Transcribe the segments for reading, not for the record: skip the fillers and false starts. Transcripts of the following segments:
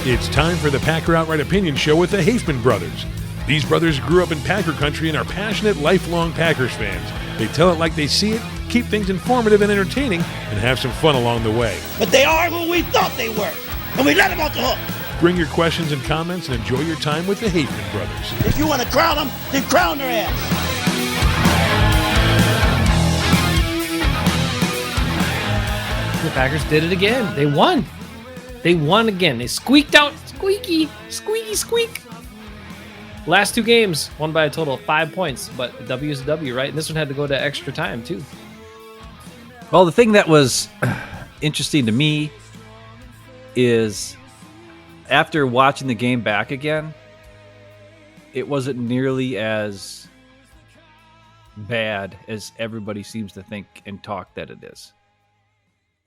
It's time for the Packer Outright Opinion Show with the Haifman brothers. These brothers grew up in Packer country and are passionate, lifelong Packers fans. They tell it like they see it, keep things informative and entertaining, and have some fun along the way. But they are who we thought they were, and we let them off the hook. Bring your questions and comments and enjoy your time with the Haifman brothers. If you want to crown them, then crown their ass. The Packers did it again. They won. They won again. They squeaked out. Squeaky, squeak. Last two games, won by a total of 5 points, but a W is a W, right? And this one had to go to extra time, too. Well, the thing that was interesting to me is after watching the game back again, it wasn't nearly as bad as everybody seems to think and talk that it is.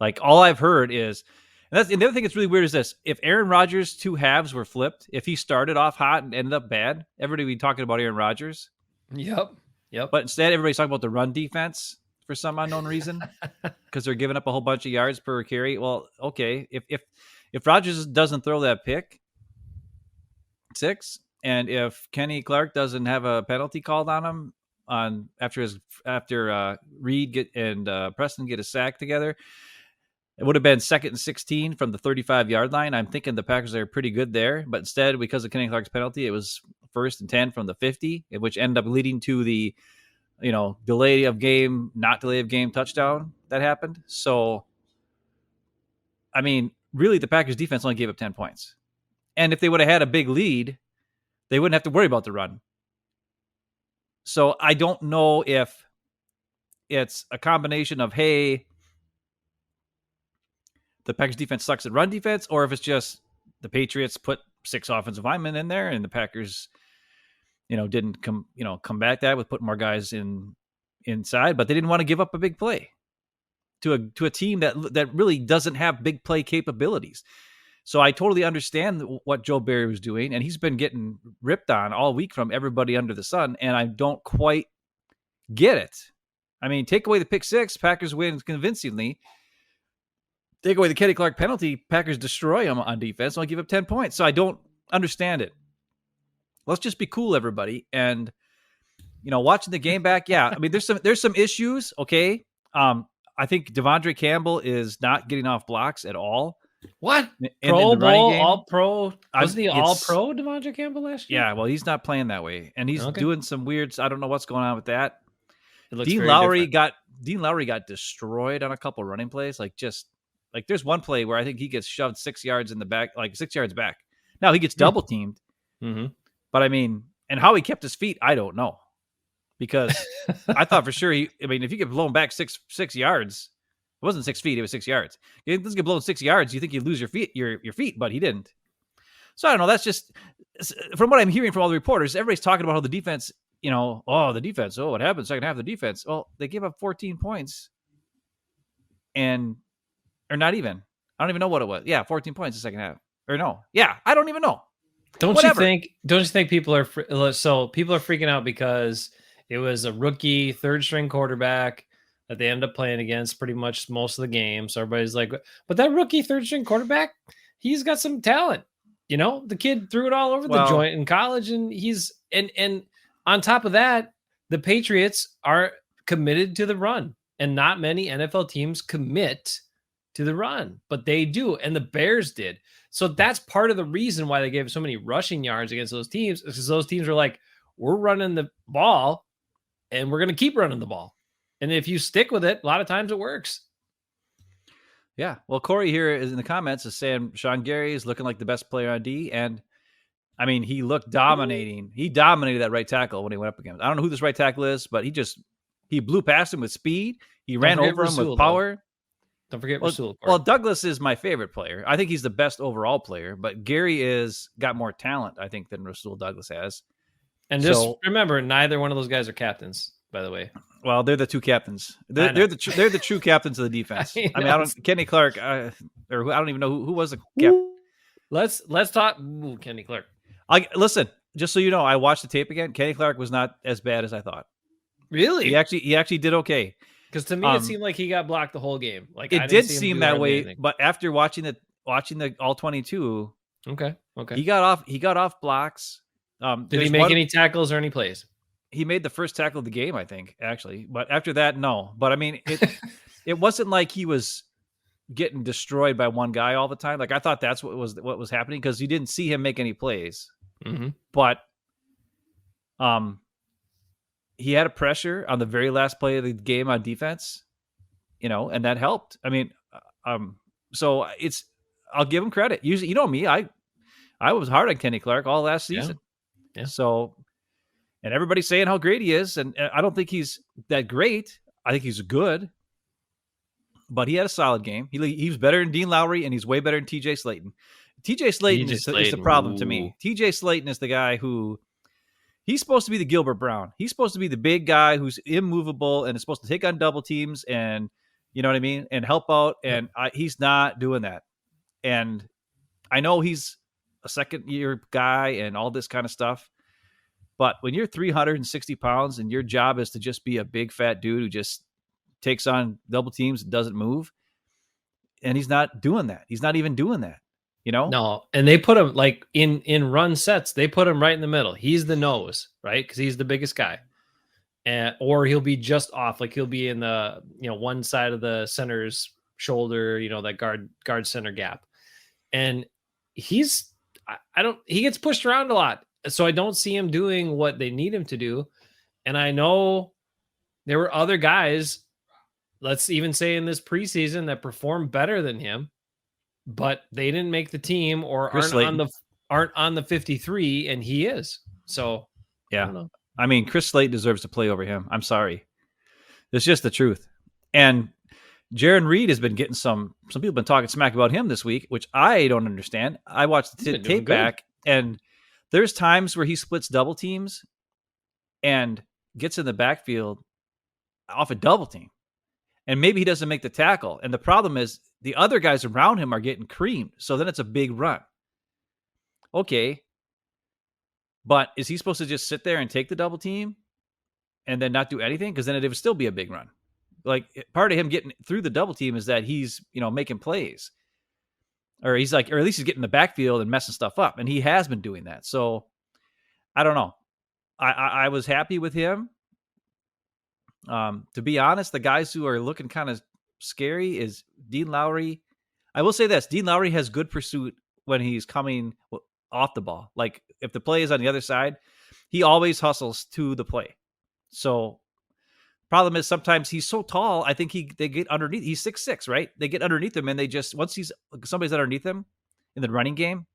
Like, all I've heard is, and the other thing that's really weird is this: if Aaron Rodgers' two halves were flipped, if he started off hot and ended up bad, everybody would be talking about Aaron Rodgers. Yep. But instead, everybody's talking about the run defense for some unknown reason because they're giving up a whole bunch of yards per carry. Well, okay, if Rodgers doesn't throw that pick six, and if Kenny Clark doesn't have a penalty called on him after Reed and Preston get a sack together, it would have been 2nd and 16 from the 35-yard line. I'm thinking the Packers are pretty good there. But instead, because of Kenny Clark's penalty, it was 1st and 10 from the 50, which ended up leading to the, delay of game, not delay of game touchdown that happened. So, I mean, really, the Packers defense only gave up 10 points. And if they would have had a big lead, they wouldn't have to worry about the run. So I don't know if it's a combination of, hey, the Packers defense sucks at run defense, or if it's just the Patriots put 6 offensive linemen in there and the Packers, didn't combat that with putting more guys inside, but they didn't want to give up a big play to a team that really doesn't have big play capabilities. So I totally understand what Joe Barry was doing, and he's been getting ripped on all week from everybody under the sun, and I don't quite get it. I mean, take away the pick six, Packers win convincingly. Take away the Kenny Clark penalty, Packers destroy them on defense. I'll give up 10 points. So I don't understand it. Let's just be cool, everybody. And, watching the game back, yeah. I mean, there's some issues, okay? I think Devondre Campbell is not getting off blocks at all. What? In Pro the Bowl, game. All-Pro? Wasn't he All-Pro, Devondre Campbell, last year? Yeah, well, he's not playing that way. And he's doing some weird, I don't know what's going on with that. Dean Lowry got destroyed on a couple running plays, Like there's one play where I think he gets shoved 6 yards in the back, 6 yards back. Now he gets double teamed, but I mean, and how he kept his feet, I don't know, because I thought for sure if you get blown back six yards, it wasn't 6 feet, it was 6 yards. He doesn't get blown 6 yards, you think you lose your feet, but he didn't. So I don't know. That's just from what I'm hearing from all the reporters. Everybody's talking about how the defense, the defense. Oh, what happened second half of the defense? Well, they gave up 14 points, or not even. I don't even know what it was. Yeah, 14 points the second half. Or no. Yeah, I don't even know. Don't you think people are freaking out because it was a rookie third string quarterback that they ended up playing against pretty much most of the game. So everybody's like, but that rookie third string quarterback, he's got some talent. The kid threw it all over the joint in college, and and on top of that, the Patriots are committed to the run, and not many NFL teams commit to the run, but they do, and the Bears did. So that's part of the reason why they gave so many rushing yards against those teams, because those teams are like, we're running the ball, and we're going to keep running the ball. And if you stick with it, a lot of times it works. Yeah. Well, Corey here is in the comments is saying Sean Gary is looking like the best player on D, and I mean, he looked dominating. He dominated that right tackle when he went up against. I don't know who this right tackle is, but he blew past him with speed. He ran over him with power. Don't forget Rasul. Well, Douglas is my favorite player. I think he's the best overall player, but Gary got more talent, I think, than Rasul Douglas has. And just remember, neither one of those guys are captains, by the way. Well, they're the two captains. They're the true captains of the defense. Kenny Clark, or I don't even know who was the captain. Let's talk Kenny Clark. Listen, just so you know, I watched the tape again. Kenny Clark was not as bad as I thought. Really? He actually did okay. Because to me, it seemed like he got blocked the whole game. Like it did seem that way, but after watching the all 22, Okay. He got off blocks. Did he make any tackles or any plays? He made the first tackle of the game, I think, actually. But after that, no. But I mean, it wasn't like he was getting destroyed by one guy all the time. Like I thought that's what was happening because you didn't see him make any plays. Mm-hmm. But he had a pressure on the very last play of the game on defense, and that helped. I mean, so I'll give him credit. Usually, me, I was hard on Kenny Clark all last season. Yeah. So, and everybody's saying how great he is, and I don't think he's that great. I think he's good, but he had a solid game. He was better than Dean Lowry, and he's way better than T.J. Slaton. T.J. Slaton is the problem to me. T.J. Slaton is the guy who he's supposed to be the Gilbert Brown. He's supposed to be the big guy who's immovable and is supposed to take on double teams and you know what I mean, and help out. And he's not doing that. And I know he's a second-year guy and all this kind of stuff. But when you're 360 pounds and your job is to just be a big fat dude who just takes on double teams and doesn't move, and he's not doing that. He's not even doing that, No, and they put him like in run sets. They put him right in the middle. He's the nose, right? Because he's the biggest guy, or he'll be just off. Like he'll be in the one side of the center's shoulder. That guard center gap, and he gets pushed around a lot. So I don't see him doing what they need him to do. And I know there were other guys, let's even say in this preseason, that performed better than him, but they didn't make the team or aren't on the 53, and he is. So yeah, I mean, Chris Slayton deserves to play over him. I'm sorry. It's just the truth. And Jaron Reed has been getting some people have been talking smack about him this week, which I don't understand. I watched the tape back, and there's times where he splits double teams and gets in the backfield off a double team. And maybe he doesn't make the tackle. And the problem is the other guys around him are getting creamed. So then it's a big run. Okay. But is he supposed to just sit there and take the double team and then not do anything? Because then it would still be a big run. Like part of him getting through the double team is that he's, making plays. Or he's like, or at least he's getting in the backfield and messing stuff up. And he has been doing that. So I don't know. I was happy with him. To be honest, the guys who are looking kind of scary is Dean Lowry. I will say this. Dean Lowry has good pursuit when he's coming off the ball. Like if the play is on the other side, he always hustles to the play. So problem is sometimes he's so tall. I think they get underneath. He's 6'6", right? They get underneath him and they just, once somebody's underneath him in the running game,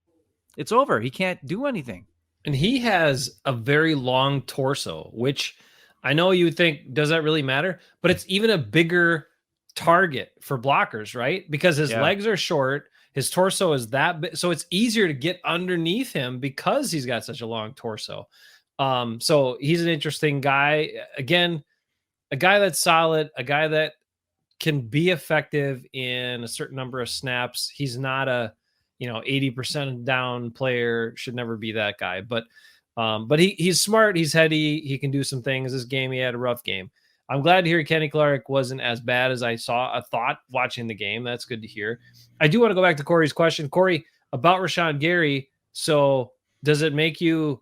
it's over. He can't do anything. And he has a very long torso, which I know you would think, does that really matter? But it's even a bigger target for blockers, right? Because his legs are short, his torso is that big, so it's easier to get underneath him because he's got such a long torso. So he's an interesting guy. Again, a guy that's solid, a guy that can be effective in a certain number of snaps. He's not a 80% down player, should never be that guy, but he's smart, he's heady, he can do some things. This game he had a rough game. I'm glad to hear Kenny Clark wasn't as bad as I thought watching the game. That's good to hear. I do want to go back to Corey's question. Corey, about Rashawn Gary. So does it make you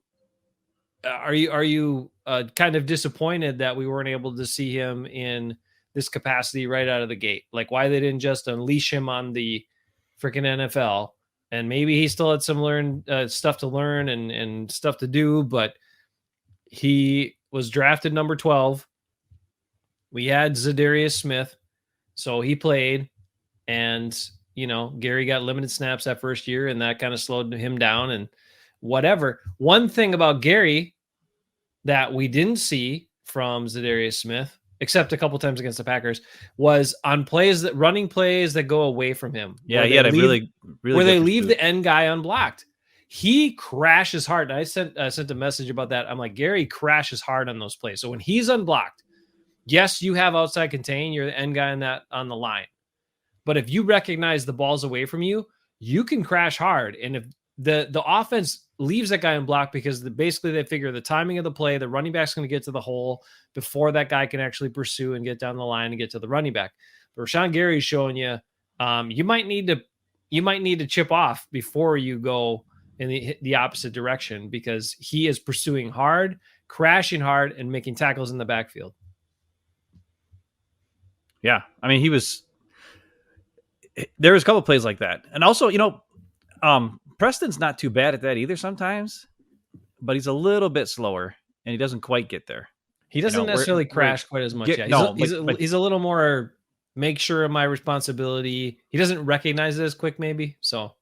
are you kind of disappointed that we weren't able to see him in this capacity right out of the gate? Like why they didn't just unleash him on the freaking NFL? And maybe he still had some stuff to learn and stuff to do, but he was drafted number 12. We had Zadarius Smith, so he played, and Gary got limited snaps that first year, and that kind of slowed him down and whatever. One thing about Gary that we didn't see from Zadarius Smith, except a couple times against the Packers, was on running plays that go away from him. Yeah, he had a really where they leave the end guy unblocked. He crashes hard. And I sent a message about that. I'm like, Gary crashes hard on those plays. So when he's unblocked, yes, you have outside contain. You're the end guy on the line. But if you recognize the ball's away from you, you can crash hard. And if the offense leaves that guy unblocked because basically they figure the timing of the play, the running back's going to get to the hole before that guy can actually pursue and get down the line and get to the running back. But Rashawn Gary is showing you, you might need to you might need to chip off before you go in the opposite direction, because he is pursuing hard, crashing hard, and making tackles in the backfield. Yeah. I mean, there was a couple of plays like that. And also, Preston's not too bad at that either sometimes, but he's a little bit slower and he doesn't quite get there. He doesn't necessarily crash quite as much. He's a little more make sure of my responsibility. He doesn't recognize it as quick, maybe. So,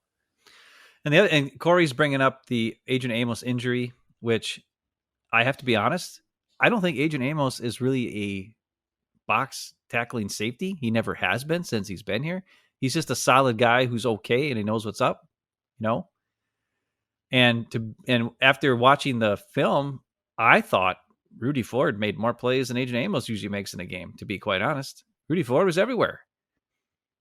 and Corey's bringing up the Adrian Amos injury, which I have to be honest, I don't think Adrian Amos is really a box tackling safety. He never has been since he's been here. He's just a solid guy who's okay and he knows what's up, And after watching the film, I thought Rudy Ford made more plays than Adrian Amos usually makes in a game, to be quite honest. Rudy Ford was everywhere.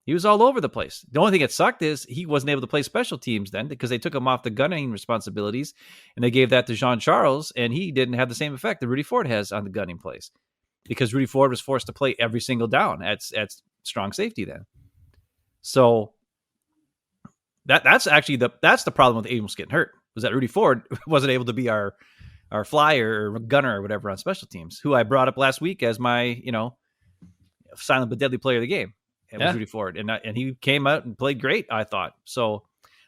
He was all over the place. The only thing that sucked is he wasn't able to play special teams then because they took him off the gunning responsibilities and they gave that to Jean-Charles, and he didn't have the same effect that Rudy Ford has on the gunning plays because Rudy Ford was forced to play every single down at strong safety then. So that's actually that's the problem with Amos getting hurt, was that Rudy Ford wasn't able to be our flyer or gunner or whatever on special teams, who I brought up last week as my, silent but deadly player of the game. It was Rudy Ford. And he came out and played great, I thought. So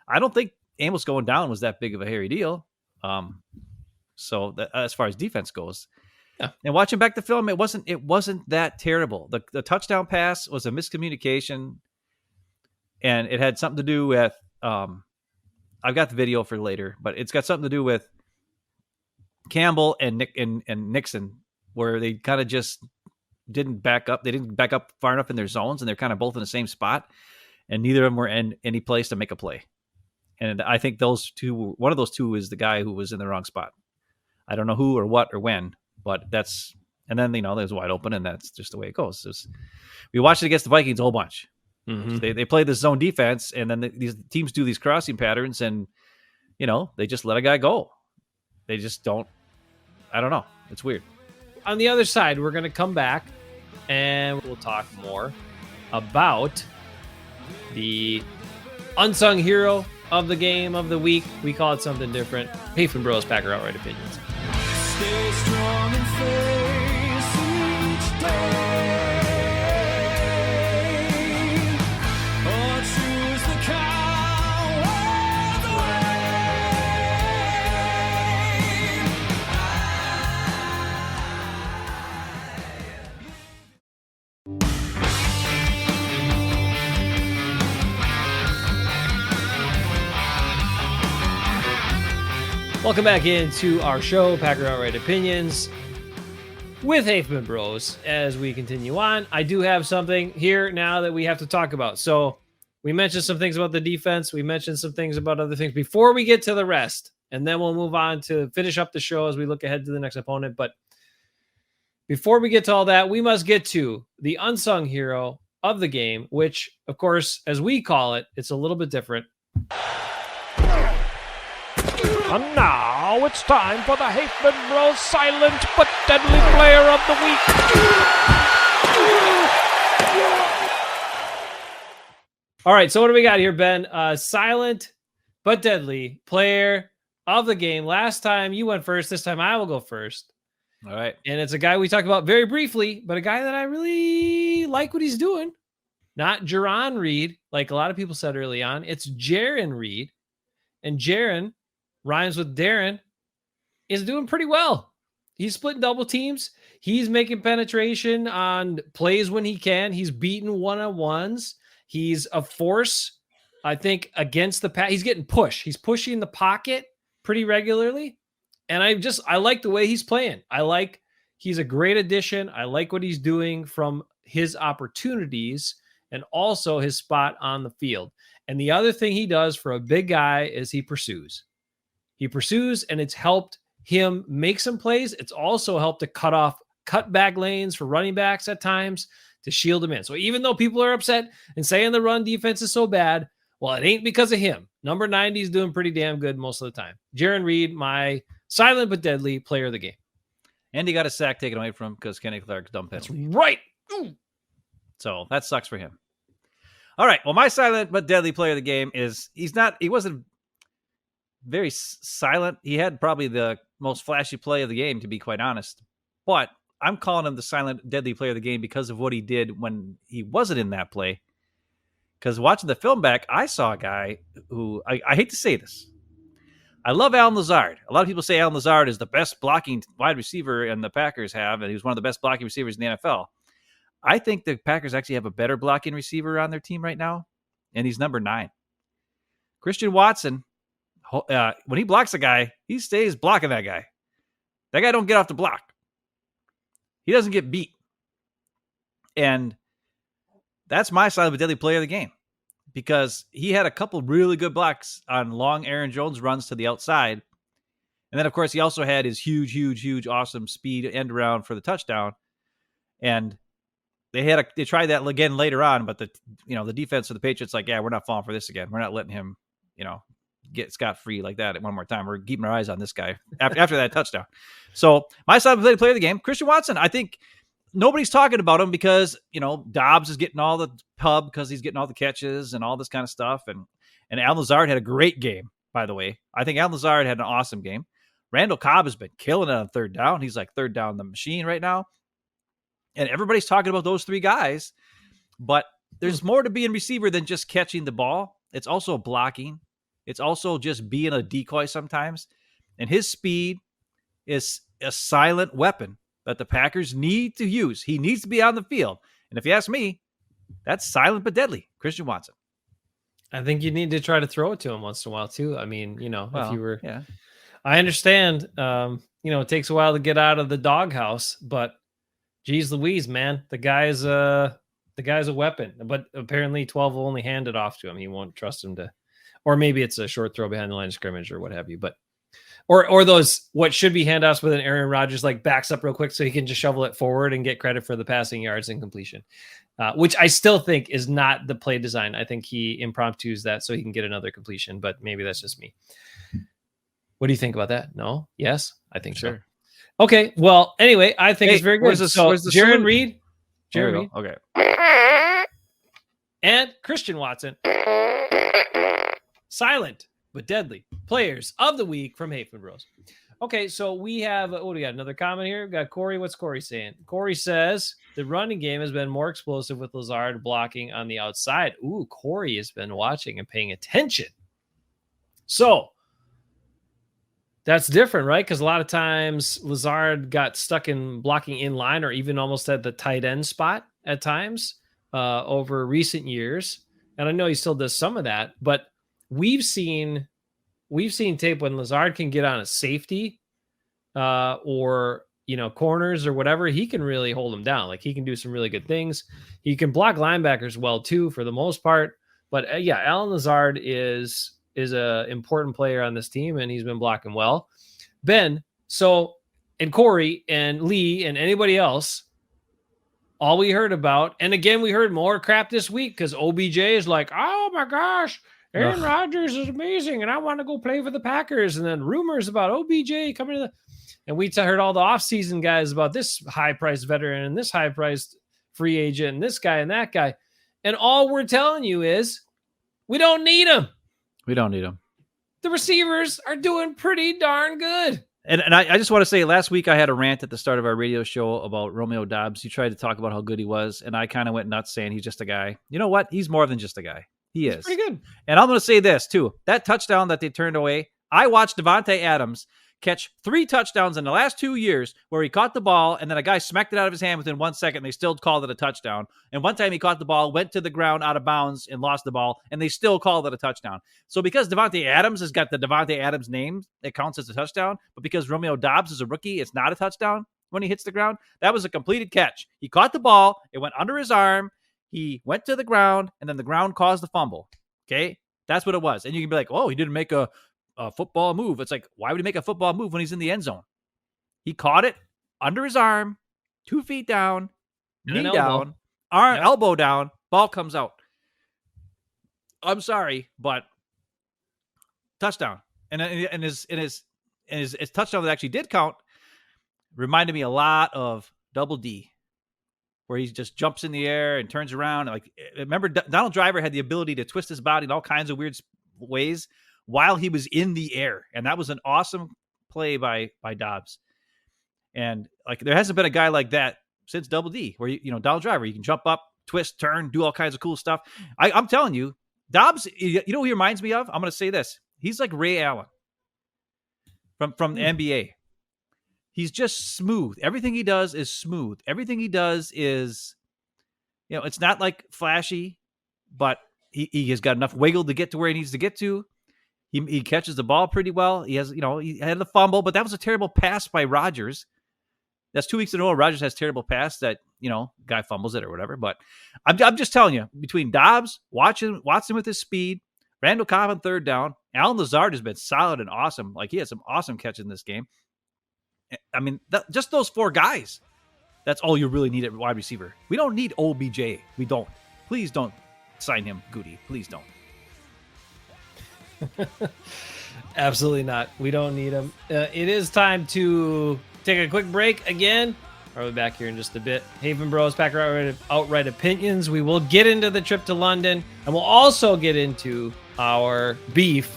I don't think Amos going down was that big of a hairy deal. So that, as far as defense goes, and watching back the film, it wasn't that terrible. The touchdown pass was a miscommunication, and it had something to do with, I've got the video for later, but it's got something to do with Campbell and Nick and Nixon, where they kind of just didn't back up. They didn't back up far enough in their zones, and they're kind of both in the same spot, and neither of them were in any place to make a play. And I think one of those two is the guy who was in the wrong spot. I don't know who or what or when, but and then, there's wide open, and that's just the way it goes. We watched it against the Vikings a whole bunch. Mm-hmm. They play this zone defense, and then these teams do these crossing patterns, and, they just let a guy go. They just don't. I don't know. It's weird. On the other side, we're going to come back and we'll talk more about the unsung hero of the game of the week. We call it something different. Hafen Bros Packer Outright Opinions. Stay strong and face each day. Or choose the coward Welcome back into our show, Packer Outright Opinions, with Hafen Bros. As we continue on, I do have something here now that we have to talk about. So we mentioned some things about the defense. We mentioned some things about other things before we get to the rest, and then we'll move on to finish up the show as we look ahead to the next opponent. But before we get to all that, we must get to the unsung hero of the game, which, of course, as we call it, it's a little bit different. And now it's time for the Hafen Bros Silent but Deadly Player of the Week. All right, so what do we got here, Ben? Silent but Deadly Player of the Game. Last time you went first. This time I will go first. All right. And it's a guy we talked about very briefly, but a guy that I really like what he's doing. Not Jaron Reed, like a lot of people said early on. It's Jaron Reed. And Jaron rhymes with Darren, is doing pretty well. He's splitting double teams. He's making penetration on plays when he can. He's beating one-on-ones. He's a force, I think, against the pass. He's getting push. He's pushing the pocket pretty regularly. And I like the way he's playing. He's a great addition. I like what he's doing from his opportunities and also his spot on the field. And the other thing he does for a big guy is he pursues. He pursues, and it's helped him make some plays. It's also helped to cut back lanes for running backs at times to shield him in. So even though people are upset and saying the run defense is so bad, well, it ain't because of him. Number 90 is doing pretty damn good most of the time. Jaron Reed, my silent but deadly player of the game. And he got a sack taken away from him because Kenny Clark's dumb penalty. That's right. So that sucks for him. All right. Well, my silent but deadly player of the game he wasn't very silent. He had probably the most flashy play of the game, to be quite honest. But I'm calling him the silent deadly player of the game because of what he did when he wasn't in that play. Because watching the film back, I saw a guy who, I hate to say this, I love Allen Lazard. A lot of people say Allen Lazard is the best blocking wide receiver and the Packers have, and he was one of the best blocking receivers in the NFL. I think the Packers actually have a better blocking receiver on their team right now, and he's number 9. Christian Watson, when he blocks a guy, he stays blocking that guy. That guy don't get off the block. He doesn't get beat. And that's my side of a deadly player of the game, because he had a couple really good blocks on long Aaron Jones runs to the outside. And then, of course, he also had his huge, awesome speed end around for the touchdown. And they tried that again later on, but the defense of the Patriots, like, yeah, we're not falling for this again. We're not letting him, get scot-free like that one more time. We're keeping our eyes on this guy after that touchdown. So my side of the player of the game, Christian Watson, I think nobody's talking about him because, Dobbs is getting all the pub because he's getting all the catches and all this kind of stuff. And Allen Lazard had a great game, by the way. I think Allen Lazard had an awesome game. Randall Cobb has been killing it on third down. He's like third down the machine right now. And everybody's talking about those 3 guys, but there's more to being receiver than just catching the ball. It's also blocking. It's also just being a decoy sometimes. And his speed is a silent weapon that the Packers need to use. He needs to be on the field. And if you ask me, that's silent but deadly. Christian Watson. I think you need to try to throw it to him once in a while too. I mean, if you were, yeah, I understand, it takes a while to get out of the doghouse, but geez Louise, man, the guy's a weapon, but apparently 12 will only hand it off to him. He won't trust him to, or maybe it's a short throw behind the line of scrimmage or what have you, but or those what should be handoffs with an Aaron Rodgers like backs up real quick so he can just shovel it forward and get credit for the passing yards and completion, which I still think is not the play design. I think he impromptus that so he can get another completion, but maybe that's just me. What do you think about that? No? Yes? I think so. Okay. Well, anyway, I think it's very good. So Jaron Reed. Okay. And Christian Watson. Silent but deadly players of the week from Hafen Bros. Okay, so we have, what do we got? Another comment here. We've got Corey. What's Corey saying? Corey says the running game has been more explosive with Lazard blocking on the outside. Ooh, Corey has been watching and paying attention. So that's different, right? Because a lot of times Lazard got stuck in blocking in line or even almost at the tight end spot at times over recent years. And I know he still does some of that, but we've seen tape when Lazard can get on a safety or, corners or whatever, he can really hold them down. Like he can do some really good things. He can block linebackers well too, for the most part. But Allen Lazard is a important player on this team and he's been blocking well. Ben, and Corey and Lee and anybody else, all we heard about, and again, we heard more crap this week because OBJ is like, oh my gosh, Aaron Rodgers is amazing, and I want to go play for the Packers. And then rumors about OBJ coming to and we heard all the offseason guys about this high-priced veteran and this high-priced free agent and this guy and that guy. And all we're telling you is we don't need him. We don't need him. The receivers are doing pretty darn good. And I just want to say, last week I had a rant at the start of our radio show about Romeo Doubs. He tried to talk about how good he was, and I kind of went nuts saying he's just a guy. You know what? He's more than just a guy. He's pretty good. And I'm going to say this, too. That touchdown that they turned away, I watched Davante Adams catch 3 touchdowns in the last 2 years where he caught the ball, and then a guy smacked it out of his hand within 1 second, and they still called it a touchdown. And one time he caught the ball, went to the ground out of bounds, and lost the ball, and they still called it a touchdown. So because Davante Adams has got the Davante Adams name, it counts as a touchdown. But because Romeo Doubs is a rookie, it's not a touchdown when he hits the ground. That was a completed catch. He caught the ball, it went under his arm, he went to the ground, and then the ground caused the fumble. Okay? That's what it was. And you can be like, oh, he didn't make a football move. It's like, why would he make a football move when he's in the end zone? He caught it under his arm, 2 feet down, knee down, elbow down, ball comes out. I'm sorry, but touchdown. And his touchdown that actually did count reminded me a lot of Double D where he just jumps in the air and turns around. And like, remember, Donald Driver had the ability to twist his body in all kinds of weird ways while he was in the air, and that was an awesome play by Dobbs. And like, there hasn't been a guy like that since Double D, where Donald Driver, you can jump up, twist, turn, do all kinds of cool stuff. I'm telling you, Dobbs, you know who he reminds me of? I'm going to say this: he's like Ray Allen from the NBA. He's just smooth. Everything he does is smooth. Everything he does is, it's not like flashy, but he has got enough wiggle to get to where he needs to get to. He catches the ball pretty well. He has, he had the fumble, but that was a terrible pass by Rodgers. That's 2 weeks in a row. Rodgers has terrible pass that, guy fumbles it or whatever. But I'm just telling you, between Dobbs, Watson with his speed, Randall Cobb on third down, Alan Lazard has been solid and awesome. Like, he had some awesome catches in this game. I mean, just those 4 guys, that's all you really need at wide receiver. We don't need OBJ. We don't. Please don't sign him, Goody. Please don't. Absolutely not. We don't need him. It is time to take a quick break again. I'll be back here in just a bit. Haven Bros, Packer outright opinions. We will get into the trip to London, and we'll also get into our beef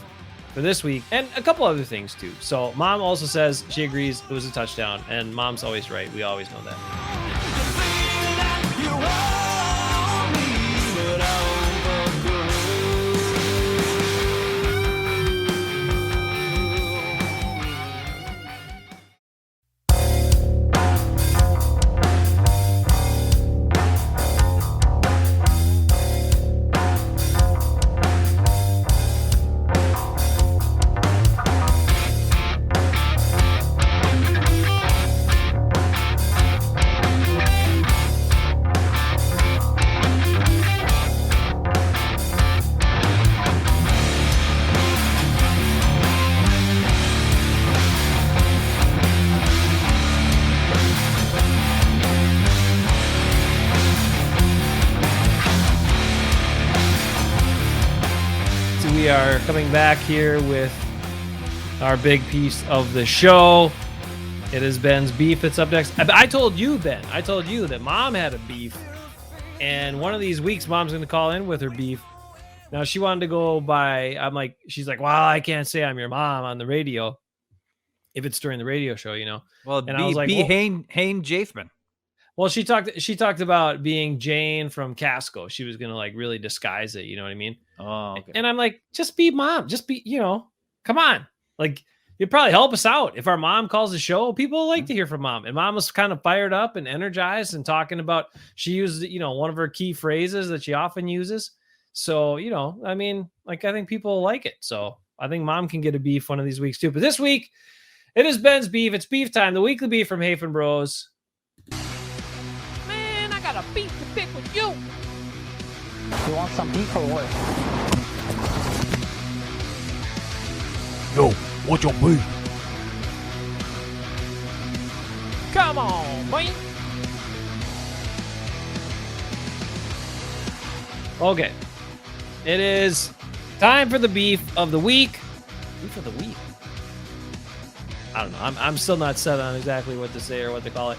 for this week and a couple other things too. So Mom also says she agrees it was a touchdown, and Mom's always right. We always know that. We are coming back here with our big piece of the show. It is Ben's beef that's up next. I told you, Ben, that Mom had a beef, and one of these weeks Mom's going to call in with her beef. Now, she wanted to go by, she's like, well, I can't say I'm your mom on the radio if it's during the radio show, Well, and I was like, Hayne Jathman. Well, she talked about being Jane from Casco. She was gonna really disguise it, you know what I mean? Oh, okay. And I'm like, just be Mom. Just be, come on. Like, you'd probably help us out. If our mom calls the show, people like to hear from Mom. And Mom was kind of fired up and energized and talking about, she used, one of her key phrases that she often uses. So, I think people like it. So I think Mom can get a beef one of these weeks too. But this week, it is Ben's beef. It's beef time. The weekly beef from Hafen Bros. Got a beef to pick with you. You want some beef or what? Yo, what's your beef? Come on, man. Okay. It is time for the beef of the week. Beef of the week? I don't know. I'm still not set on exactly what to say or what to call it.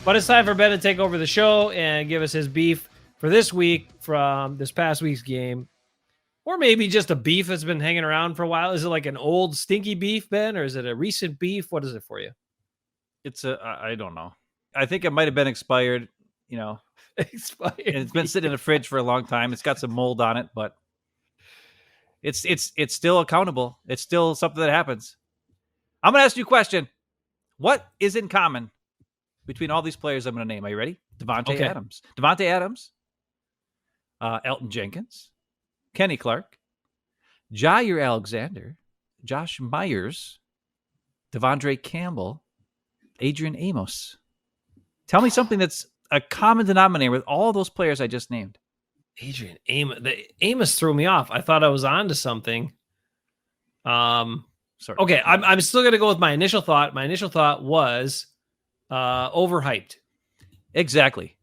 But it's time for Ben to take over the show and give us his beef for this week from this past week's game. Or maybe just a beef that's been hanging around for a while. Is it like an old stinky beef, Ben? Or is it a recent beef? What is it for you? I don't know. I think it might have been expired, Expired. And it's been sitting in the fridge for a long time. It's got some mold on it, but it's still accountable. It's still something that happens. I'm going to ask you a question. What is in common between all these players I'm going to name? Are you ready? Devontae Adams, Elton Jenkins, Kenny Clark, Jair Alexander, Josh Myers, Devondre Campbell, Adrian Amos. Tell me something that's a common denominator with all those players I just named. Adrian Amos. Amos threw me off. I thought I was on to something. Sorry. Okay, I'm still going to go with my initial thought. My initial thought was overhyped. Exactly.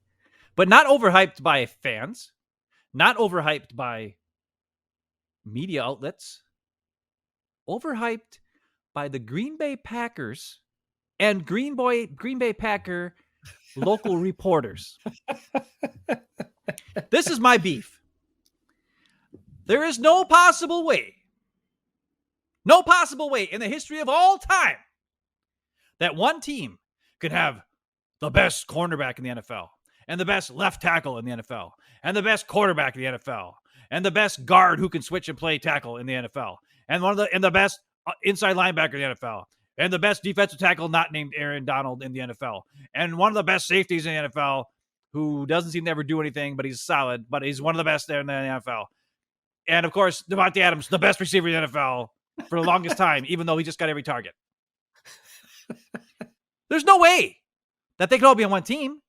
But not overhyped by fans, not overhyped by media outlets, overhyped by the Green Bay Packers and Green Bay Packer local reporters. This is my beef. There is no possible way in the history of all time that one team could have the best cornerback in the NFL and the best left tackle in the NFL and the best quarterback in the NFL and the best guard who can switch and play tackle in the NFL and the best inside linebacker in the NFL and the best defensive tackle not named Aaron Donald in the NFL and one of the best safeties in the NFL who doesn't seem to ever do anything, but he's solid, but he's one of the best there in the NFL. And of course, Davante Adams, the best receiver in the NFL for the longest time, even though he just got every target. There's no way that they could all be on one team.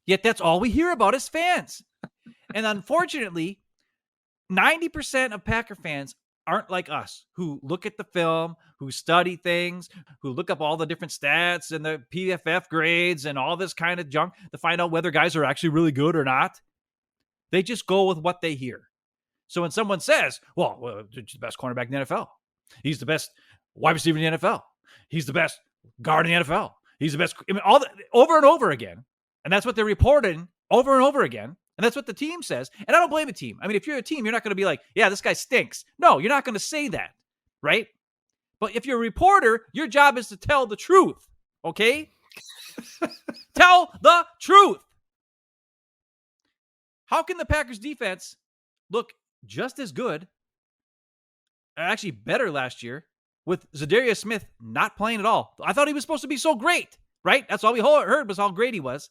Yet that's all we hear about as fans. And unfortunately, 90% of Packer fans aren't like us, who look at the film, who study things, who look up all the different stats and the PFF grades and all this kind of junk to find out whether guys are actually really good or not. They just go with what they hear. So when someone says, well, he's the best cornerback in the NFL. He's the best wide receiver in the NFL. He's the best guard in the NFL. He's the best, over and over again. And that's what they're reporting over and over again. And that's what the team says. And I don't blame a team. I mean, if you're a team, you're not going to be like, yeah, this guy stinks. No, you're not going to say that, right? But if you're a reporter, your job is to tell the truth, okay? Tell the truth. How can the Packers defense look just as good, actually better last year, with Zadarius Smith not playing at all? I thought he was supposed to be so great, right? That's all we heard was how great he was.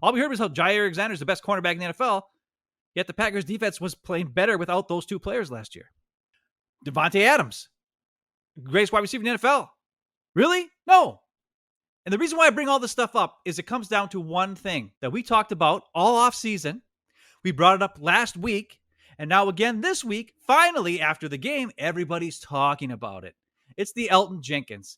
All we heard was how Jair Alexander is the best cornerback in the NFL, yet the Packers defense was playing better without those two players last year. Davante Adams, greatest wide receiver in the NFL. Really? No. And the reason why I bring all this stuff up is it comes down to one thing that we talked about all off season. We brought it up last week, and now again this week, finally after the game, everybody's talking about it. It's the Elton Jenkins.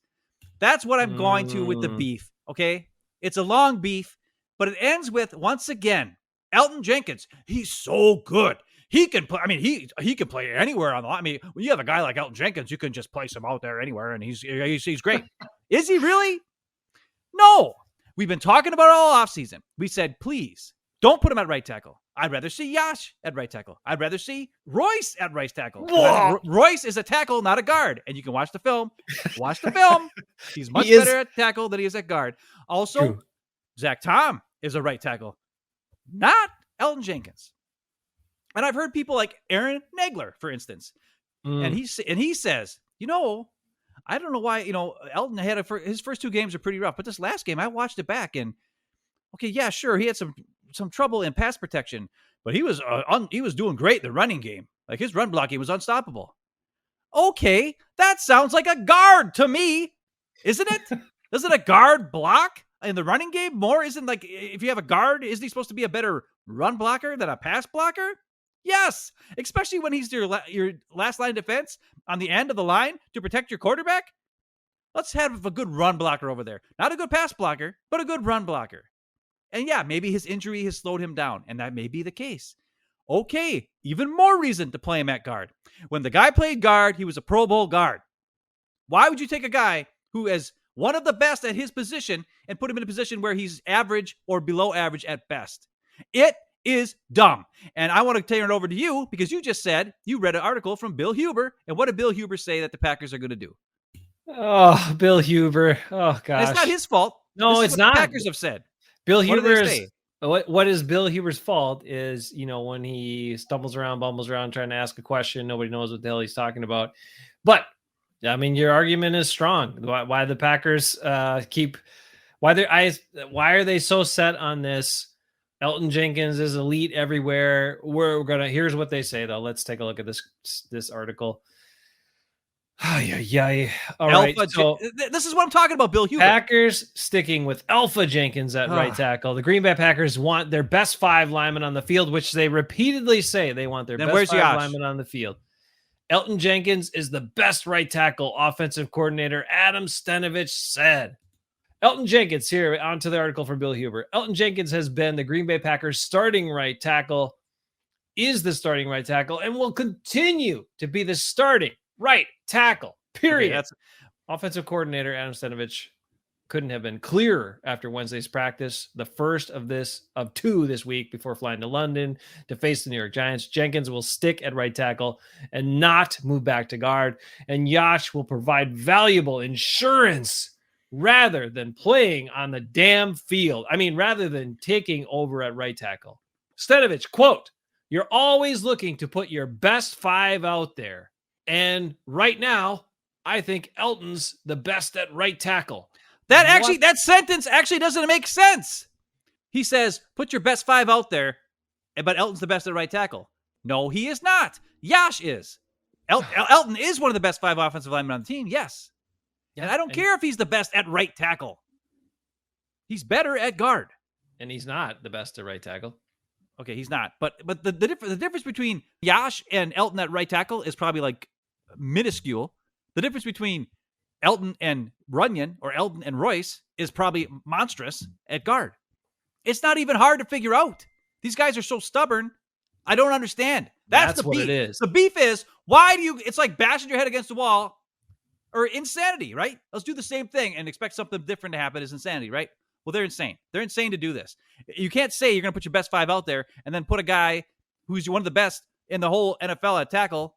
That's what I'm going to with the beef, okay? It's a long beef, but it ends with, once again, Elton Jenkins. He's so good. He can play. I mean, he can play anywhere on the line. I mean, when you have a guy like Elton Jenkins, you can just place him out there anywhere, and he's great. Is he really? No. We've been talking about it all offseason. We said, please, don't put him at right tackle. I'd rather see Yash at right tackle. I'd rather see Royce at right tackle. Royce is a tackle, not a guard. And you can watch the film. Watch the film. He's much better at tackle than he is at guard. Also, true. Zach Tom is a right tackle, not Elton Jenkins. And I've heard people like Aaron Nagler, for instance, and he says, I don't know why, Elton had his first two games are pretty rough, but this last game I watched it back and okay, yeah, sure, he had some trouble in pass protection, but he was doing great in the running game. Like his run blocking was unstoppable. Okay, that sounds like a guard to me, isn't it? Doesn't a guard block in the running game more? Isn't like if you have a guard, isn't he supposed to be a better run blocker than a pass blocker? Yes, especially when he's your last line of defense on the end of the line to protect your quarterback. Let's have a good run blocker over there. Not a good pass blocker, but a good run blocker. And yeah, maybe his injury has slowed him down, and that may be the case. Okay, even more reason to play him at guard. When the guy played guard, he was a Pro Bowl guard. Why would you take a guy who is one of the best at his position and put him in a position where he's average or below average at best? It is dumb. And I want to turn it over to you because you just said you read an article from Bill Huber. And what did Bill Huber say that the Packers are going to do? Oh, Bill Huber. Oh, gosh. And it's not his fault. No, it's not. The Packers have said. Bill Huber's what is Bill Huber's fault is, when he stumbles around, bumbles around trying to ask a question, nobody knows what the hell he's talking about. But I mean, your argument is strong. Why the Packers why are they so set on this? Elton Jenkins is elite everywhere. Here's what they say though. Let's take a look at this article. Oh, yeah. All right. So this is what I'm talking about, Bill Huber. Packers sticking with Alpha Jenkins at right tackle. The Green Bay Packers want their best 5 linemen on the field, which they repeatedly say they want their best 5 linemen on the field. Elton Jenkins is the best right tackle, offensive coordinator Adam Stenavich said. Elton Jenkins, here onto the article from Bill Huber. Elton Jenkins has been the Green Bay Packers starting right tackle, is the starting right tackle, and will continue to be the starting right tackle, period. Okay, that's offensive coordinator Adam Stenavich couldn't have been clearer after Wednesday's practice, the first of two this week before flying to London to face the New York Giants. Jenkins will stick at right tackle and not move back to guard, and Yash will provide valuable insurance rather than playing on the damn field. I mean, rather than taking over at right tackle. Stenovich, quote, "You're always looking to put your best 5 out there. And right now, I think Elton's the best at right tackle." That sentence actually doesn't make sense. He says, put your best 5 out there, but Elton's the best at right tackle. No, he is not. Yash is. Elton is one of the best 5 offensive linemen on the team, yes. And I don't care if he's the best at right tackle. He's better at guard. And he's not the best at right tackle. Okay, he's not. But the difference between Yash and Elton at right tackle is probably like minuscule. The difference between Elton and Runyon or Elton and Royce is probably monstrous at guard. It's not even hard to figure out. These guys are so stubborn. I don't understand. That's the what beef. it is. The beef is, why do you, it's like bashing your head against the wall or insanity, right? Let's do the same thing and expect something different to happen is insanity, right? Well, they're insane. They're insane to do this. You can't say you're going to put your best 5 out there and then put a guy who's one of the best in the whole NFL at tackle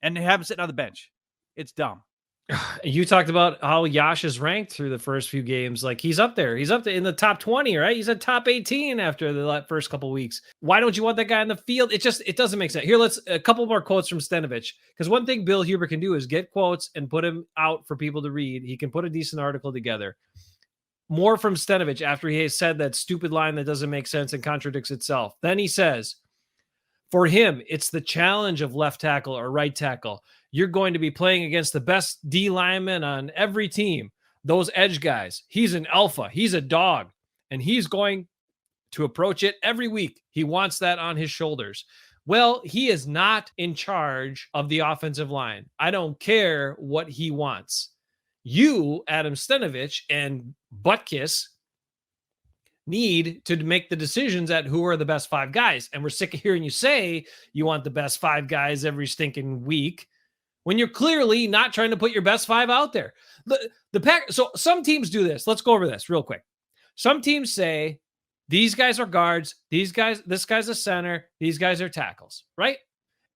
and have him sitting on the bench. It's dumb. You talked about how Yash is ranked through the first few games. Like he's up there. He's up there in the top 20, right? He's at top 18 after the first couple weeks. Why don't you want that guy in the field? It doesn't make sense. Here, let's a couple more quotes from Stenovich. Because one thing Bill Huber can do is get quotes and put them out for people to read. He can put a decent article together. More from Stenovich after he has said that stupid line that doesn't make sense and contradicts itself. Then he says, for him, it's the challenge of left tackle or right tackle. You're going to be playing against the best D linemen on every team, those edge guys. He's an alpha. He's a dog, and he's going to approach it every week. He wants that on his shoulders. Well, he is not in charge of the offensive line. I don't care what he wants. You, Adam Stenovich, and Butkus need to make the decisions at who are the best 5 guys. And we're sick of hearing you say you want the best 5 guys every stinking week when you're clearly not trying to put your best 5 out there. So some teams do this. Let's go over this real quick. Some teams say these guys are guards, this guy's a center, these guys are tackles, right?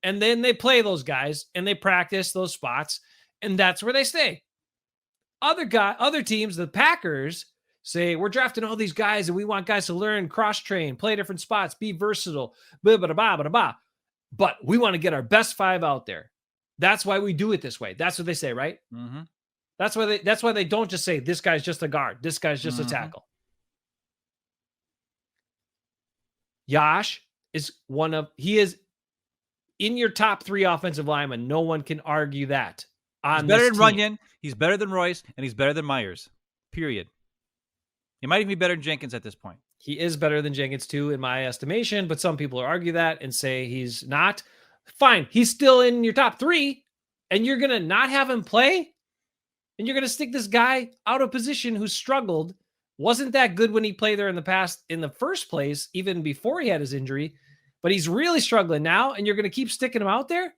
And then they play those guys and they practice those spots, and that's where they stay. Other teams, the Packers, say we're drafting all these guys and we want guys to learn, cross-train, play different spots, be versatile, but we want to get our best 5 out there. That's why we do it this way. That's what they say, right? Mm-hmm. That's why they don't just say this guy's just a guard, this guy's just a tackle. Yash is he is in your top 3 offensive linemen. No one can argue that. He's better than Runyon, he's better than Royce, and he's better than Myers. Period. He might even be better than Jenkins at this point. He is better than Jenkins too, in my estimation, but some people argue that and say he's not. Fine, he's still in your top 3, and you're going to not have him play? And you're going to stick this guy out of position who struggled, wasn't that good when he played there in the past in the first place, even before he had his injury, but he's really struggling now, and you're going to keep sticking him out there?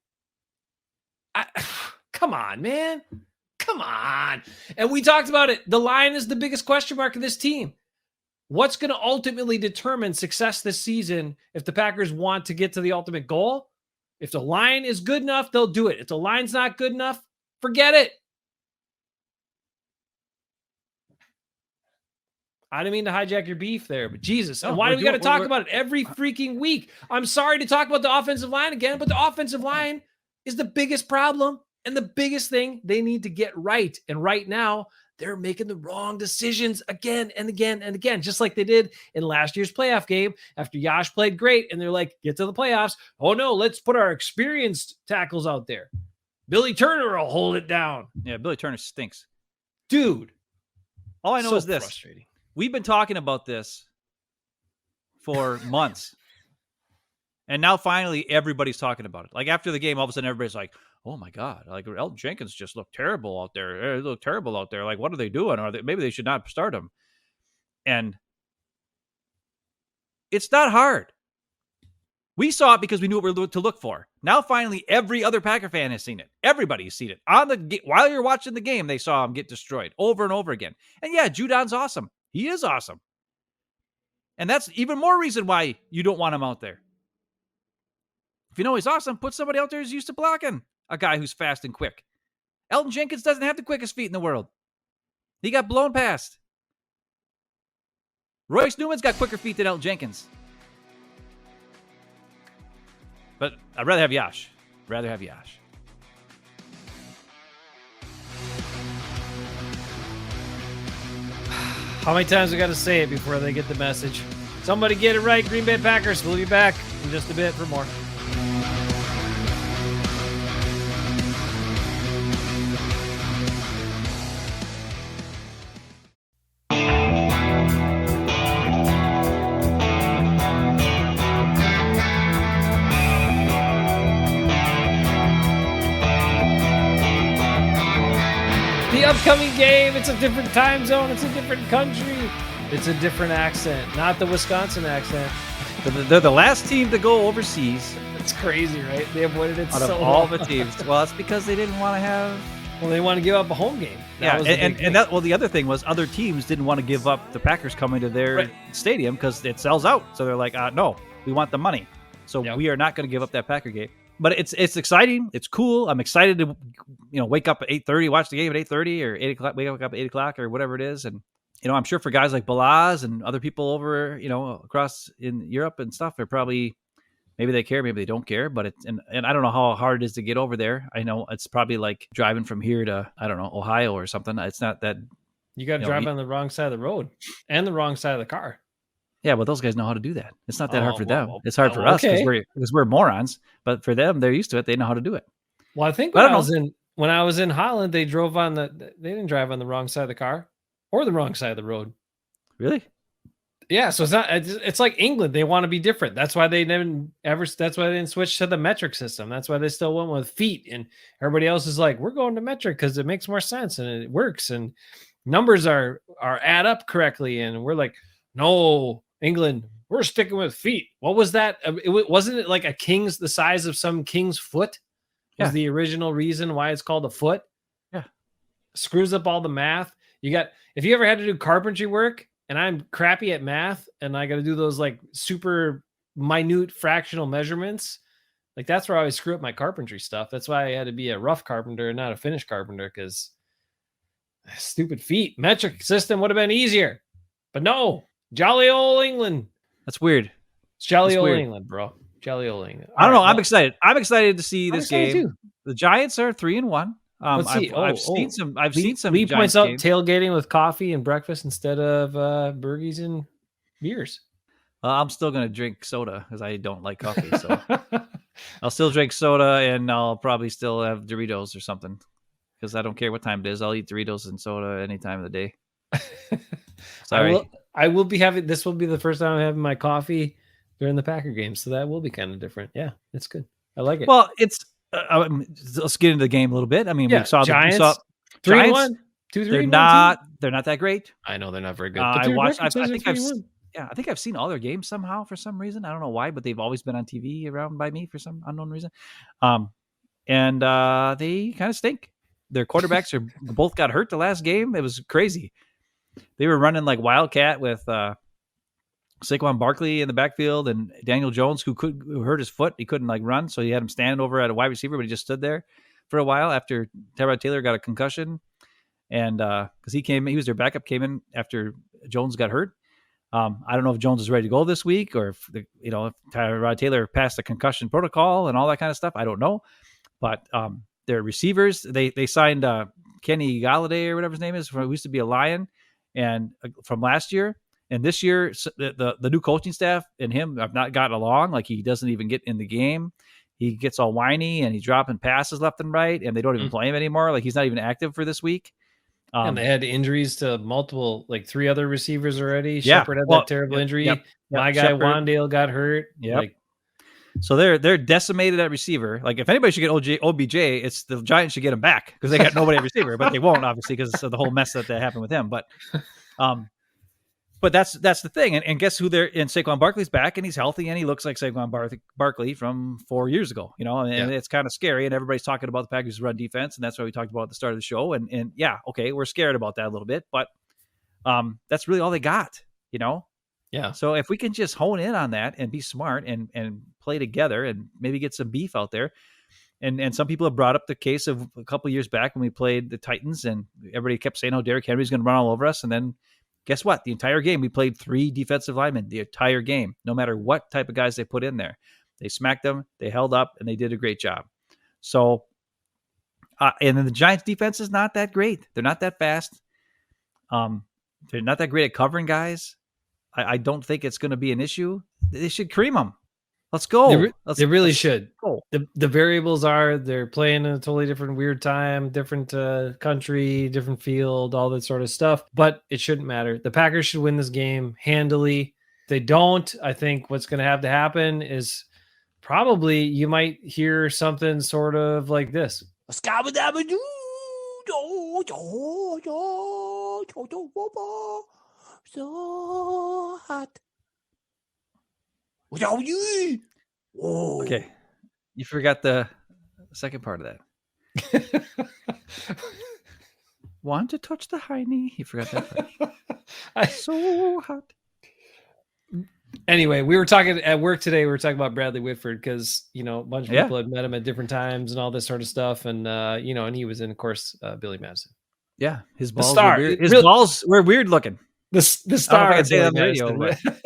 Come on, man. Come on. And we talked about it. The line is the biggest question mark of this team. What's going to ultimately determine success this season if the Packers want to get to the ultimate goal? If the line is good enough, they'll do it. If the line's not good enough, forget it. I didn't mean to hijack your beef there, but Jesus. And why do we got to talk about it every freaking week? I'm sorry to talk about the offensive line again, but the offensive line is the biggest problem and the biggest thing they need to get right. And right now, they're making the wrong decisions again and again and again, just like they did in last year's playoff game after Yash played great. And they're like, get to the playoffs. Oh, no, let's put our experienced tackles out there. Billy Turner will hold it down. Yeah, Billy Turner stinks. Dude. All I know is this. Frustrating. We've been talking about this for months. And now finally everybody's talking about it. Like after the game, all of a sudden everybody's like, oh my God, like Elton Jenkins just looked terrible out there. They look terrible out there. Like, what are they doing? Maybe they should not start him. And it's not hard. We saw it because we knew what we were to look for. Now, finally, every other Packer fan has seen it. Everybody's seen it. While you're watching the game, they saw him get destroyed over and over again. And yeah, Judon's awesome. He is awesome. And that's even more reason why you don't want him out there. If you know he's awesome, put somebody out there who's used to blocking a guy who's fast and quick. Elton Jenkins doesn't have the quickest feet in the world. He got blown past. Royce Newman's got quicker feet than Elton Jenkins. But I'd rather have Yash. How many times we got to say it before they get the message? Somebody get it right, Green Bay Packers. We'll be back in just a bit for more. The upcoming game, it's a different time zone, it's a different country, it's a different accent, not the Wisconsin accent. They're the last team to go overseas. It's crazy, right? They avoided it out so of all long. the teams. Well, it's because they didn't want to have. Well, they want to give up a home game. The other thing was other teams didn't want to give up the Packers coming to their stadium because it sells out. So they're like, no, we want the money. So we are not going to give up that Packer game. But it's exciting. It's cool. I'm excited to wake up at 8:30, watch the game at 8:30 or 8 o'clock. Wake up at 8 o'clock or whatever it is, and I'm sure for guys like Balaz and other people over across in Europe and stuff, they're probably maybe they care, maybe they don't care. But it's and I don't know how hard it is to get over there. I know it's probably like driving from here to Ohio or something. It's not that you got to drive on the wrong side of the road and the wrong side of the car. Yeah, well, those guys know how to do that. It's not that hard for them. It's hard for us because we're morons. But for them, they're used to it. They know how to do it. Well, I think when I was in Holland, they didn't drive on the wrong side of the car or the wrong side of the road. Really? Yeah. So it's like England. They want to be different. That's why they that's why they didn't switch to the metric system. That's why they still went with feet. And everybody else is like, we're going to metric because it makes more sense and it works and numbers are add up correctly. And we're like, no, England, we're sticking with feet. What was that? Wasn't it like the size of some king's foot? Was the original reason why it's called a foot? Yeah. Screws up all the math. If you ever had to do carpentry work and I'm crappy at math and I got to do those like super minute fractional measurements, like that's where I always screw up my carpentry stuff. That's why I had to be a rough carpenter and not a finished carpenter because stupid feet. Metric system would have been easier, but no. Jolly Ole England. That's weird. It's Jolly Ole England, bro. Jolly Ole England. I don't know. I'm excited. I'm excited to see this game. Too. The Giants are 3-1. Let's see. I've seen some. Lee points out tailgating with coffee and breakfast instead of burgies and beers. I'm still gonna drink soda because I don't like coffee. So I'll still drink soda and I'll probably still have Doritos or something because I don't care what time it is. I'll eat Doritos and soda any time of the day. Sorry. I will be having, this will be the first time I'm having my coffee during the Packer game. So that will be kind of different. Yeah, it's good. I like it. Well, it's, let's get into the game a little bit. I mean, we saw Giants, Giants, 3-1, 2-3. They're not that great. I know they're not very good. I think I've seen all their games somehow for some reason. I don't know why, but they've always been on TV around by me for some unknown reason. And they kind of stink. Their quarterbacks both got hurt the last game. It was crazy. They were running like Wildcat with Saquon Barkley in the backfield and Daniel Jones, who hurt his foot. He couldn't like run, so he had him standing over at a wide receiver, but he just stood there for a while after Tyrod Taylor got a concussion. And because he was their backup, came in after Jones got hurt. I don't know if Jones is ready to go this week or if Tyrod Taylor passed the concussion protocol and all that kind of stuff. I don't know, but their receivers, they signed Kenny Galladay or whatever his name is, who used to be a Lion. And from last year and this year, the new coaching staff and him have not gotten along. Like he doesn't even get in the game. He gets all whiny and he's dropping passes left and right, and they don't even play him anymore. Like he's not even active for this week. And they had injuries to multiple, like 3 other receivers already. Shepard had that terrible injury. My guy Shepard. Wandale got hurt. So they're decimated at receiver. Like if anybody should get OBJ, it's the Giants should get him back because they got nobody at receiver, but they won't obviously because of the whole mess that happened with him. But But that's the thing. And guess who they're in? Saquon Barkley's back, and he's healthy, and he looks like Saquon Barkley from 4 years ago, and it's kind of scary. And everybody's talking about the Packers' run defense, and that's what we talked about at the start of the show. And yeah, okay, we're scared about that a little bit, but that's really all they got, Yeah. So if we can just hone in on that and be smart and play together and maybe get some beef out there. And some people have brought up the case of a couple of years back when we played the Titans, and everybody kept saying, "Oh, Derrick Henry's going to run all over us," and then guess what? The entire game, we played 3 defensive linemen the entire game, no matter what type of guys they put in there. They smacked them, they held up, and they did a great job. So, and then the Giants' defense is not that great. They're not that fast. They're not that great at covering guys. I don't think it's going to be an issue. They should cream them. Let's go. They really should. Go. The variables are they're playing in a totally different weird time, different country, different field, all that sort of stuff. But it shouldn't matter. The Packers should win this game handily. If they don't, I think what's going to have to happen is probably you might hear something sort of like this. So hot. Okay. You forgot the second part of that. Want to touch the high knee? You forgot that part. So hot. Anyway, we were talking at work today. We were talking about Bradley Whitford because, a bunch of people had met him at different times and all this sort of stuff. And, and he was in, of course, Billy Madison. Yeah. His The balls, star. were weird. His balls were weird looking. The star. I Of say that Billy on the radio, Madison.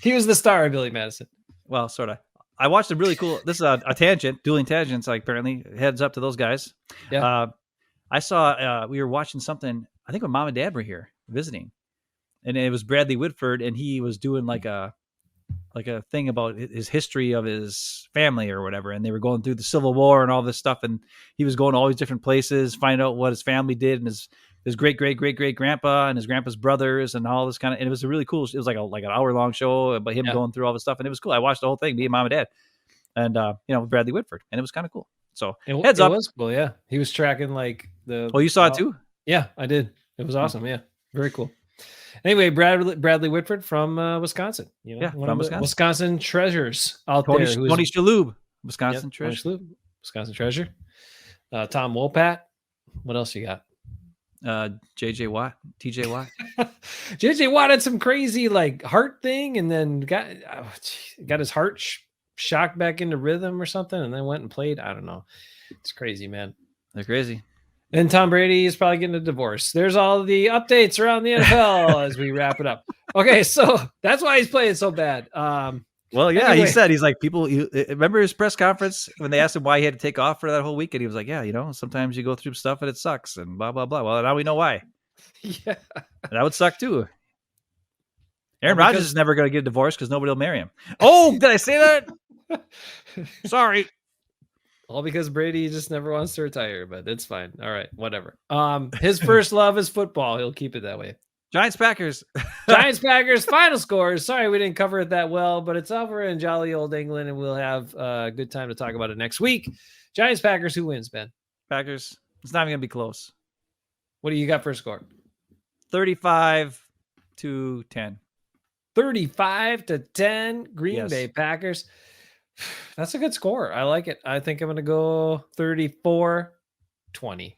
He was the star of Billy Madison. Well, sort of. I watched a really cool. This is a tangent, dueling tangents. Like apparently, heads up to those guys. Yeah. I saw. We were watching something. I think when Mom and Dad were here visiting, and it was Bradley Whitford, and he was doing like a thing about his history of his family or whatever. And they were going through the Civil War and all this stuff, and he was going to all these different places, finding out what his family did and his great grandpa and his grandpa's brothers and all this kind of, and it was a really cool, it was like an hour long show about him going through all this stuff. And it was cool. I watched the whole thing, me and Mom and Dad, and Bradley Whitford, and it was kind of cool. So heads up. It was cool. Yeah. He was tracking like Oh, you saw it too? Yeah, I did. It was awesome. Yeah. Very cool. Anyway, Bradley Whitford from Wisconsin, one of the Wisconsin treasures out Tony there. Tony Shalhoub, Wisconsin treasure. Wisconsin treasure. Tom Wopat. What else you got? TJ Watt. JJ Watt had some crazy like heart thing, and then got his heart shocked back into rhythm or something, and then went and played. I don't know. It's crazy, man. They're crazy. And Tom Brady is probably getting a divorce. There's all the updates around the NFL as we wrap it up. Okay, so that's why he's playing so bad. Well, yeah, anyway. He said, he's like, people, remember his press conference when they asked him why he had to take off for that whole week? And he was like, yeah, sometimes you go through stuff and it sucks and blah, blah, blah. Well, now we know why. Yeah. That would suck too. Aaron Rodgers is never going to get a divorce because nobody will marry him. Oh, did I say that? Sorry. All because Brady just never wants to retire, but it's fine. All right, whatever. His first love is football. He'll keep it that way. Giants Packers final scores. Sorry, we didn't cover it that well, but it's over in Jolly Old England, and we'll have a good time to talk about it next week. Giants Packers, who wins, Ben? Packers. It's not even gonna be close. What do you got for a score? 35-10. 35-10. Green Bay Packers. That's a good score. I like it. I think I'm gonna go 34-20.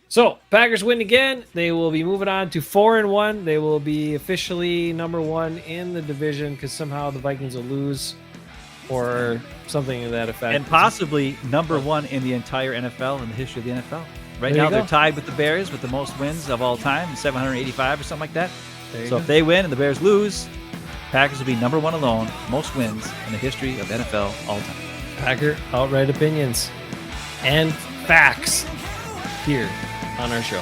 So Packers win again. They will be moving on to 4-1. They will be officially number 1 in the division because somehow the Vikings will lose or something to that effect. And possibly number 1 in the entire NFL, in the history of the NFL. Right now they're tied with the Bears with the most wins of all time, 785 or something like that. So if they win and the Bears lose, Packers will be number 1 alone, most wins in the history of NFL all time. Packer outright opinions and facts here on our show.